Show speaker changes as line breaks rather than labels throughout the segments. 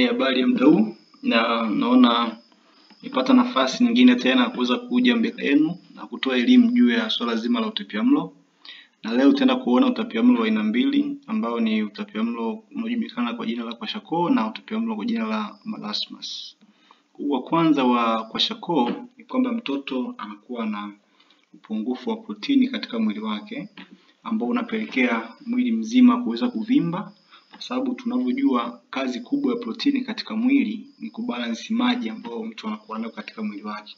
Habari ya muda huu, na naona nipata nafasi nyingine tena kuweza kuja mbele yenu na kutoa elimu juu ya swala zima la utapiamlo. Na leo tutaenda kuona utapiamlo wa aina mbili, ambao ni utapiamlo unaojulikana kwa jina la kwashiorkor na utapiamlo kwa jina la marasmus. Wa kwanza wa kwashiorkor ni kwamba mtoto anakuwa na upungufu wa protini katika mwili wake, ambao unapelekea mwili mzima kuweza kuvimba, kwa sababu tunavyojua kazi kubwa ya protini katika mwili ni kubalance maji ambayo mtu anakuwa nayo katika mwili wake.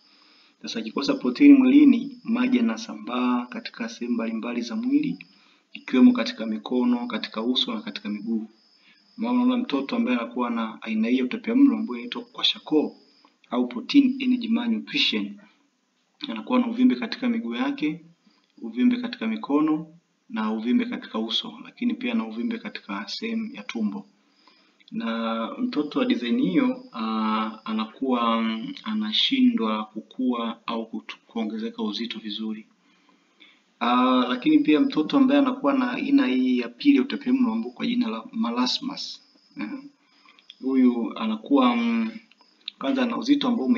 Sasa ikikosa protini mwilini, maji yanasambaa katika sehemu mbalimbali za mwili, ikiwemo katika mikono, katika uso na katika miguu. Unaona mtoto ambaye anakuwa na aina hiyo utapiamlo ambayo inaitwa kwashiorkor au protein energy malnutrition, anakuwa na uvimbe katika miguu yake, uvimbe katika mikono na uvimbe katika uso, lakini pia na uvimbe katika sehemu ya tumbo. Na mtoto wa design hiyo anakuwa anashindwa kukua au kuongezeka uzito vizuri. Lakini pia mtoto ambaye anakuwa na aina hii ya pili ya utapiamlo ambao kwa jina la marasmus, huyu anakuwa kwanza ana uzito ambao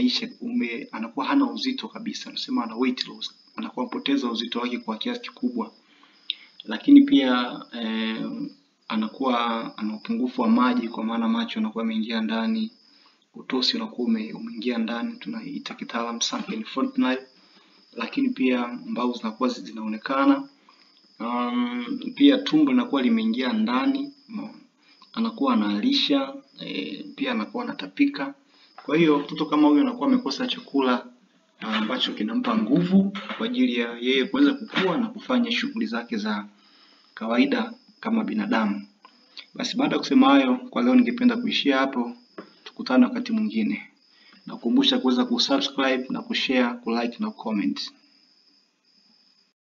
anakuwa hana uzito kabisa, tunasema ana weight loss, anakuwa mpoteza uzito wake kwa kiasi kikubwa. Lakini pia anakuwa ana upungufu wa maji, kwa maana macho yanakuwa yameingia ndani, utosi unakuwa umeingia ndani, tunaita kitaalamu sunken frontline. Lakini pia mbavu zinakuwa zinaonekana, pia tumbo linakuwa limeingia ndani, anakuwa analisha, pia anakuwa anatapika. Kwa hiyo mtoto kama huyo anakuwa amekosa chakula ambacho kinampa nguvu kwa ajili ya yeye kuweza kukua na kufanya shughuli zake za kawaida kama binadamu. Basi baada ya kusema hayo, kwa leo ningependa kuishia hapo. Tukutane wakati mwingine. Nakukumbusha kuweza kusubscribe na kushare, kulike na comment.